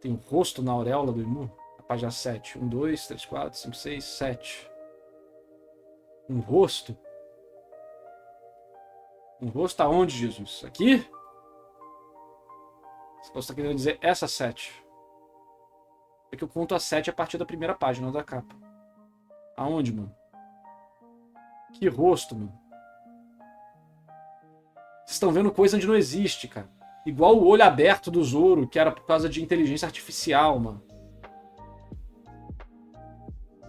Tem um rosto na auréola do Imu. Página 7. 1, 2, 3, 4, 5, 6, 7. Um rosto? Um rosto aonde, Jesus? Aqui? Você está querendo dizer essa 7. É que eu conto a 7 a partir da primeira página da capa. Aonde, mano? Que rosto, mano? Vocês estão vendo coisa onde não existe, cara. Igual o olho aberto do Zoro, que era por causa de inteligência artificial, mano.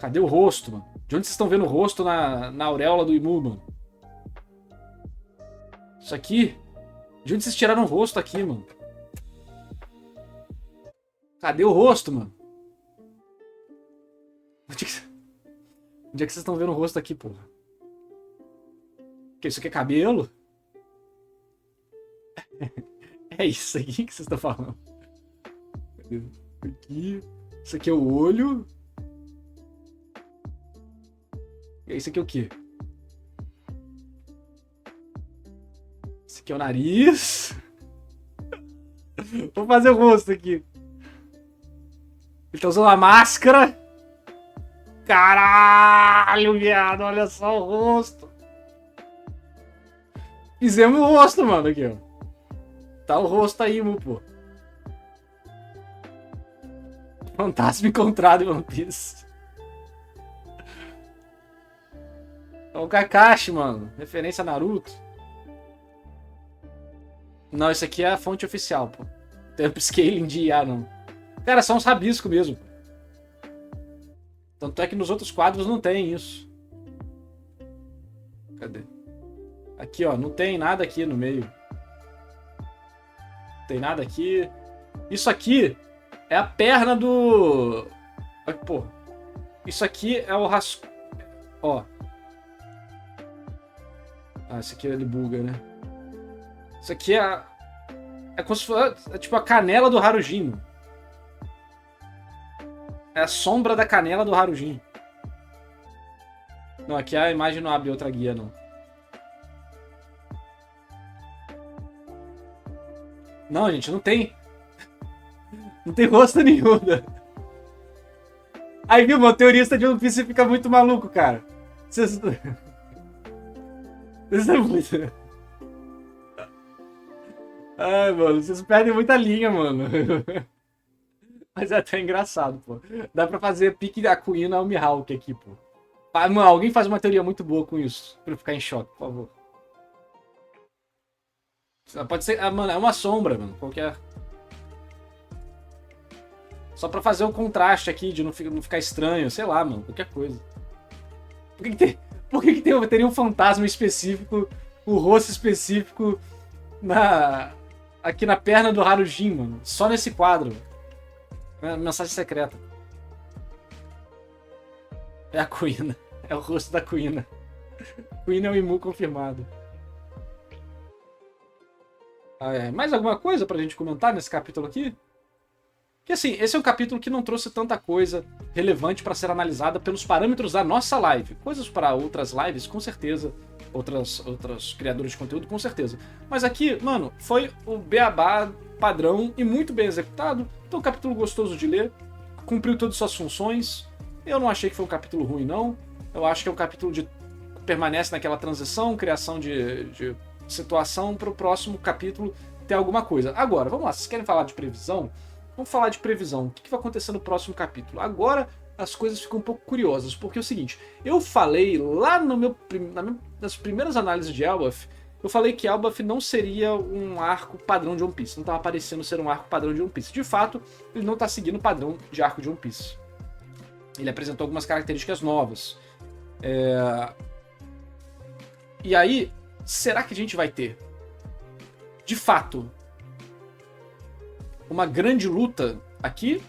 Cadê o rosto, mano? De onde vocês estão vendo o rosto na auréola do Imu, mano? Isso aqui? De onde vocês tiraram o rosto aqui, mano? Cadê o rosto, mano? Onde é que vocês estão vendo o rosto aqui, porra? Que isso aqui é cabelo? É isso aqui que vocês estão falando. Aqui. Isso aqui é o olho. E isso aqui é o quê? Esse aqui é o nariz. Vou fazer o rosto aqui. Ele tá usando uma máscara. Caralho, viado. Olha só o rosto. Fizemos o rosto, mano, aqui, ó. Tá o rosto aí, pô. Fantasma encontrado em One Piece. É o Kakashi, mano. Referência a Naruto. Não, isso aqui é a fonte oficial, pô. Tem upscaling de IA, não. Cara, são uns rabiscos mesmo. Tanto é que nos outros quadros não tem isso. Cadê? Aqui, ó. Não tem nada aqui no meio. Não tem nada aqui. Isso aqui é a perna do... Pô. Isso aqui é o rascunho. Ó. Ah, esse aqui ele buga, né? Isso aqui é como se fosse... É tipo a canela do Harujin, mano. É a sombra da canela do Harujin. Não, aqui a imagem não abre outra guia, não. Não, gente, não tem. Não tem rosto nenhum. Aí, viu, meu teorista de One Piece fica muito maluco, cara. Vocês são muito... Ai, mano, vocês perdem muita linha, mano. Mas é até engraçado, pô. Dá pra fazer pique da Kuina ao Mihawk aqui, pô. Mano, alguém faz uma teoria muito boa com isso. Pra eu ficar em choque, por favor. Pode ser... Ah, mano, é uma sombra, mano. Qualquer... Só pra fazer um contraste aqui, de não ficar estranho. Sei lá, mano. Qualquer coisa. Por que teria um fantasma específico, o rosto específico aqui na perna do Harujin, mano? Só nesse quadro. Mensagem secreta. É a Kuina. É o rosto da Kuina. Kuina é o Imu confirmado. Mais alguma coisa pra gente comentar nesse capítulo aqui? Que assim, esse é um capítulo que não trouxe tanta coisa relevante para ser analisada pelos parâmetros da nossa live. Coisas para outras lives, com certeza. Outros criadores de conteúdo, com certeza. Mas aqui, mano, foi o beabá padrão e muito bem executado. Então, um capítulo gostoso de ler. Cumpriu todas as suas funções. Eu não achei que foi um capítulo ruim, não. Eu acho que é um capítulo que permanece naquela transição, criação de situação para o próximo capítulo ter alguma coisa. Agora, vamos lá. Vocês querem falar de previsão? Vamos falar de previsão. O que vai acontecer no próximo capítulo? Agora as coisas ficam um pouco curiosas, porque é o seguinte, eu falei lá nas primeiras análises de Elbaf, eu falei que Elbaf não seria um arco padrão de One Piece, não estava parecendo ser um arco padrão de One Piece. De fato, ele não está seguindo o padrão de arco de One Piece. Ele apresentou algumas características novas. E aí, será que a gente vai ter, de fato, uma grande luta aqui?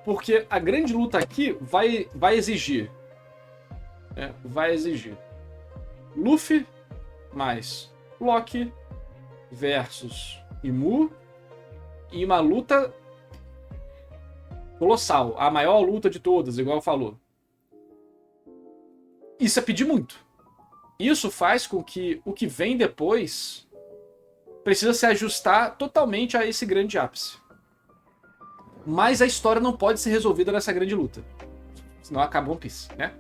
Porque a grande luta aqui vai exigir Luffy mais Loki versus Imu, e uma luta colossal, a maior luta de todas, igual falou. Isso é pedir muito. Isso faz com que o que vem depois precisa se ajustar totalmente a esse grande ápice. Mas a história não pode ser resolvida nessa grande luta, senão acaba One Piece, né?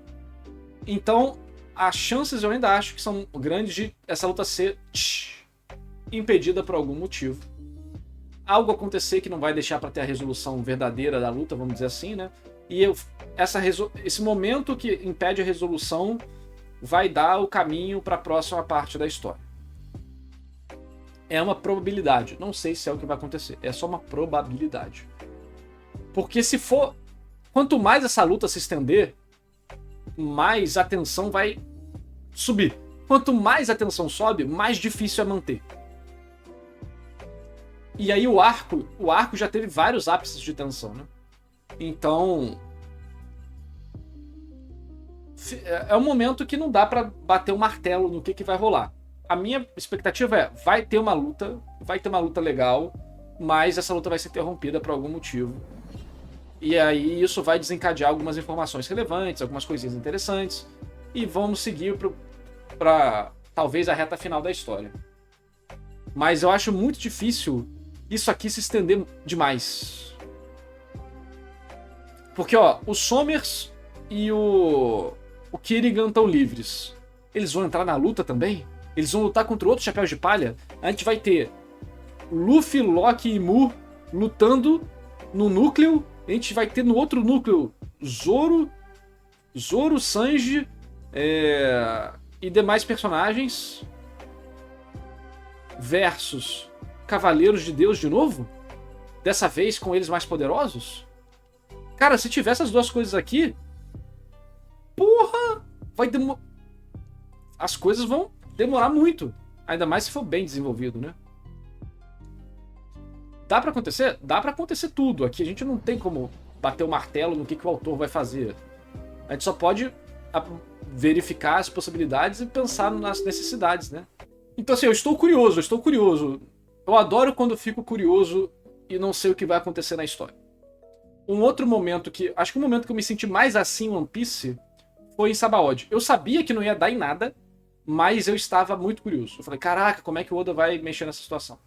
Então, as chances eu ainda acho que são grandes de essa luta ser impedida por algum motivo. Algo acontecer que não vai deixar para ter a resolução verdadeira da luta, vamos dizer assim, né? E esse momento que impede a resolução vai dar o caminho para a próxima parte da história. É uma probabilidade. Não sei se é o que vai acontecer. É só uma probabilidade. Porque se for... Quanto mais essa luta se estender, mais a tensão vai subir. Quanto mais a tensão sobe, mais difícil é manter. E aí o arco já teve vários ápices de tensão, né? Então... é um momento que não dá pra bater o martelo no que vai rolar. A minha expectativa é, vai ter uma luta legal, mas essa luta vai ser interrompida por algum motivo. E aí isso vai desencadear algumas informações relevantes, algumas coisinhas interessantes, e vamos seguir pra talvez a reta final da história. Mas eu acho muito difícil isso aqui se estender demais. Porque, ó, o Somers e o Kirigan estão livres. Eles vão entrar na luta também? Eles vão lutar contra outros chapéus de palha? A gente vai ter Luffy, Loki e Mu lutando no núcleo. A gente vai ter no outro núcleo Zoro, Sanji e demais personagens versus Cavaleiros de Deus de novo? Dessa vez com eles mais poderosos? Cara, se tiver essas duas coisas aqui, porra, as coisas vão demorar muito. Ainda mais se for bem desenvolvido, né? Dá pra acontecer? Dá pra acontecer tudo. Aqui a gente não tem como bater o martelo no que o autor vai fazer. A gente só pode verificar as possibilidades e pensar nas necessidades, né? Então assim, eu estou curioso. Eu adoro quando fico curioso e não sei o que vai acontecer na história. Um outro momento acho que o momento que eu me senti mais assim em One Piece foi em Sabaody. Eu sabia que não ia dar em nada, mas eu estava muito curioso. Eu falei, caraca, como é que o Oda vai mexer nessa situação?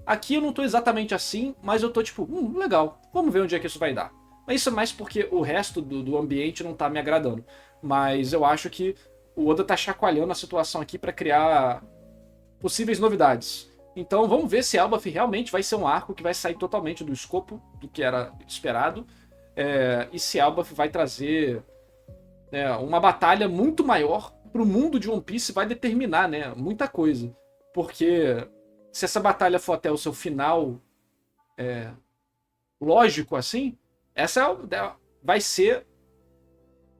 Aqui eu não tô exatamente assim, mas eu tô tipo, legal, vamos ver onde é que isso vai dar. Mas isso é mais porque o resto do ambiente não tá me agradando. Mas eu acho que o Oda tá chacoalhando a situação aqui pra criar possíveis novidades. Então vamos ver se Elbaf realmente vai ser um arco que vai sair totalmente do escopo do que era esperado. E se Elbaf vai trazer uma batalha muito maior pro mundo de One Piece, vai determinar, né, muita coisa. Porque se essa batalha for até o seu final lógico assim, essa vai ser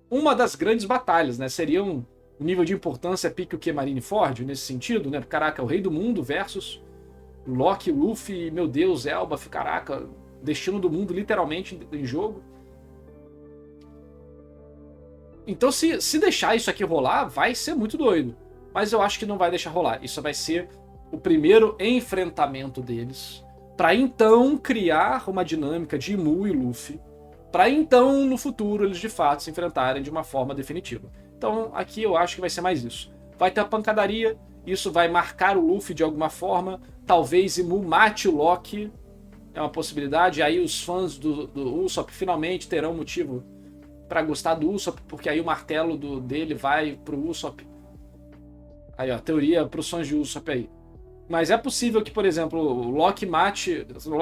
uma das grandes batalhas, né? Seria um nível de importância pique o que Marineford nesse sentido, né? Caraca, o rei do mundo versus Loki, Luffy, meu Deus, Elbaf, caraca, destino do mundo literalmente em jogo. Então se deixar isso aqui rolar, vai ser muito doido. Mas eu acho que não vai deixar rolar. Isso vai ser o primeiro enfrentamento deles, para então criar uma dinâmica de Imu e Luffy, para então no futuro eles de fato se enfrentarem de uma forma definitiva. Então aqui eu acho que vai ser mais isso. Vai ter a pancadaria, isso vai marcar o Luffy de alguma forma, talvez Imu mate o Loki, é uma possibilidade, aí os fãs do Usopp finalmente terão motivo para gostar do Usopp, porque aí o martelo dele vai pro Usopp. Aí ó, teoria pros fãs de Usopp aí. Mas é possível que, por exemplo, o Loki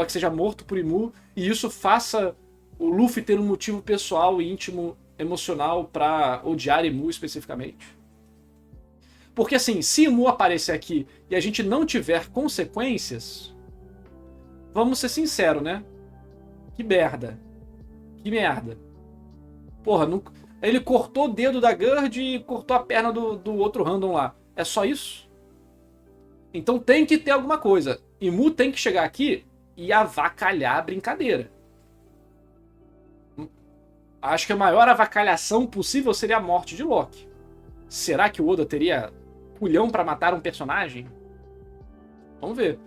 seja morto por Imu e isso faça o Luffy ter um motivo pessoal, íntimo, emocional pra odiar Imu especificamente? Porque assim, se Imu aparecer aqui e a gente não tiver consequências, vamos ser sinceros, né? Que merda. Que merda. Porra, não... ele cortou o dedo da Gerd e cortou a perna do outro random lá. É só isso? Então tem que ter alguma coisa. Imu tem que chegar aqui e avacalhar a brincadeira. Acho que a maior avacalhação possível seria a morte de Loki. Será que o Oda teria culhão pra matar um personagem? Vamos ver.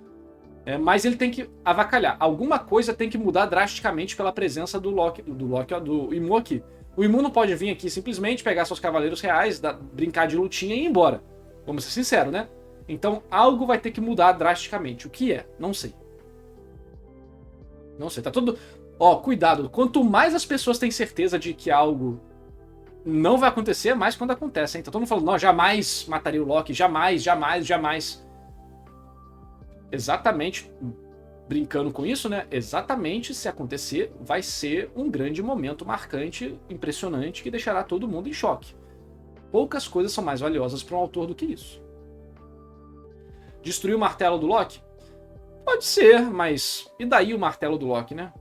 Mas ele tem que avacalhar. Alguma coisa tem que mudar drasticamente pela presença do Imu aqui. O Imu não pode vir aqui simplesmente pegar seus cavaleiros reais, brincar de lutinha e ir embora. Vamos ser sinceros, né? Então algo vai ter que mudar drasticamente. O que é? Não sei. Não sei. Tá tudo... Ó, cuidado. Quanto mais as pessoas têm certeza de que algo não vai acontecer, mais quando acontece, hein? Então todo mundo falando, não, jamais mataria o Loki. Jamais, jamais, jamais. Exatamente, brincando com isso, né? Exatamente, se acontecer, vai ser um grande momento marcante, impressionante, que deixará todo mundo em choque. Poucas coisas são mais valiosas para um autor do que isso. Destruir o martelo do Loki? Pode ser, mas e daí o martelo do Loki, né?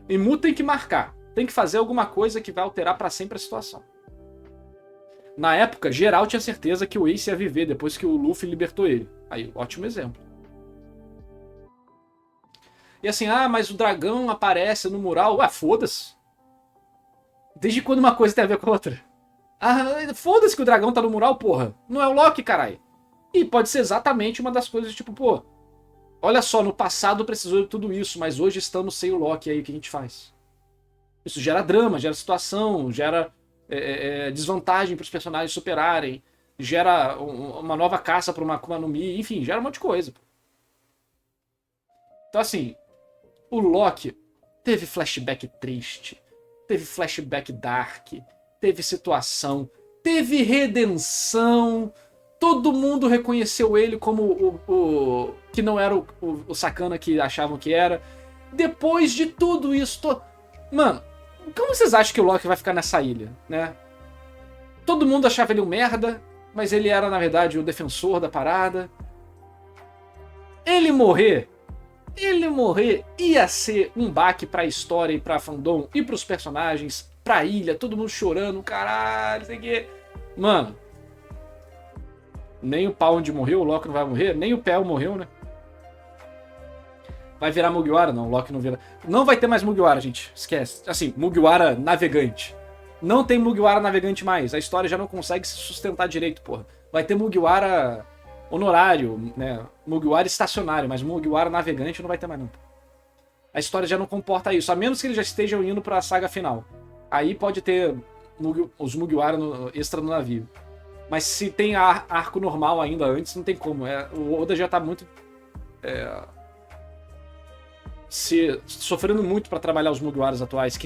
Imu tem que marcar, tem que fazer alguma coisa que vai alterar para sempre a situação. Na época, geral tinha certeza que o Ace ia viver depois que o Luffy libertou ele. Aí, ótimo exemplo. E assim, mas o dragão aparece no mural. Foda-se. Desde quando uma coisa tem a ver com a outra? Foda-se que o dragão tá no mural, porra. Não é o Loki, caralho. E pode ser exatamente uma das coisas, tipo, pô, olha só, no passado precisou de tudo isso, mas hoje estamos sem o Loki, aí o que a gente faz? Isso gera drama, gera situação, gera desvantagem para os personagens superarem, gera uma nova caça para uma Akuma no Mi, enfim, gera um monte de coisa. Então assim, o Loki teve flashback triste, teve flashback dark, teve situação, teve redenção, todo mundo reconheceu ele como o que não era o sacana que achavam que era. Depois de tudo isso, mano, como vocês acham que o Loki vai ficar nessa ilha, né? Todo mundo achava ele um merda, mas ele era, na verdade, o defensor da parada. Ele morrer ia ser um baque pra história e pra fandom e pros personagens, pra ilha, todo mundo chorando, caralho, sei que. Mano, nem o Pound morreu, o Loki não vai morrer, nem o Pel morreu, né? Vai virar Mugiwara? Não, o Loki não vira. Não vai ter mais Mugiwara, gente. Esquece. Assim, Mugiwara navegante. Não tem Mugiwara navegante mais. A história já não consegue se sustentar direito, porra. Vai ter Mugiwara honorário, né? Mugiwara estacionário, mas Mugiwara navegante não vai ter mais não. A história já não comporta isso, a menos que eles já estejam indo pra saga final. Aí pode ter os Mugiwara extra no navio. Mas se tem arco normal ainda antes, não tem como. O Oda já tá muito... sofrendo muito pra trabalhar os Mugiwaras atuais,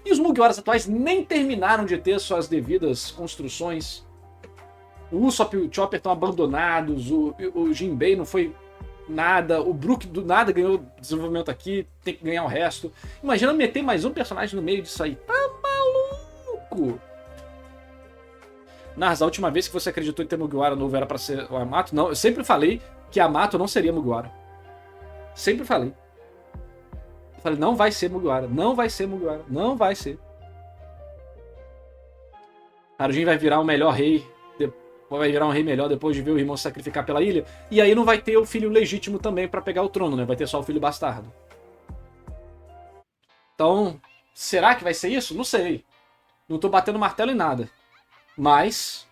e os Mugiwaras atuais nem terminaram de ter suas devidas construções. O Usopp e o Chopper estão abandonados, o Jinbei não foi nada, o Brook do nada ganhou desenvolvimento aqui, tem que ganhar o resto. Imagina meter mais um personagem no meio disso aí. Tá maluco? Nars, a última vez que você acreditou em ter Mugiwara novo era pra ser o Yamato? Não, eu sempre falei que Yamato não seria Mugiwara. Sempre falei. Eu falei, não vai ser Mugiwara, não vai ser Mugiwara, não vai ser. Harujin vai virar o melhor rei, vai virar um rei melhor depois de ver o irmão se sacrificar pela ilha, e aí não vai ter o filho legítimo também pra pegar o trono, né? Vai ter só o filho bastardo. Então, será que vai ser isso? Não sei. Não tô batendo martelo em nada. Mas,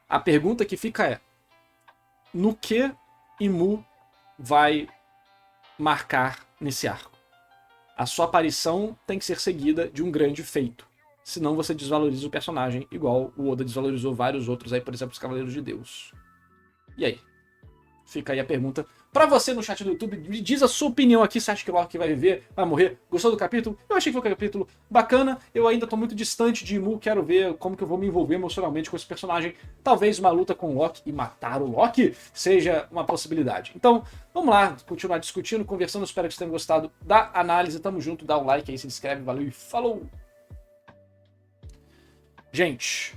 a pergunta que fica é, no que Imu vai marcar nesse arco? A sua aparição tem que ser seguida de um grande feito. Senão você desvaloriza o personagem, igual o Oda desvalorizou vários outros aí, por exemplo, os Cavaleiros de Deus. E aí? fica aí a pergunta pra você no chat do YouTube. Me diz a sua opinião aqui. Você acha que o Loki vai viver, vai morrer? Gostou do capítulo? Eu achei que foi um capítulo bacana. Eu ainda tô muito distante de Mu. Quero ver como que eu vou me envolver emocionalmente com esse personagem. Talvez uma luta com o Loki e matar o Loki seja uma possibilidade. Então, vamos lá, continuar discutindo, conversando. Espero que vocês tenham gostado da análise. Tamo junto, dá o like aí, se inscreve. Valeu e falou! Gente,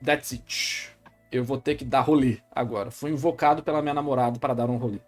that's it. Eu vou ter que dar rolê agora. Fui invocado pela minha namorada para dar um rolê.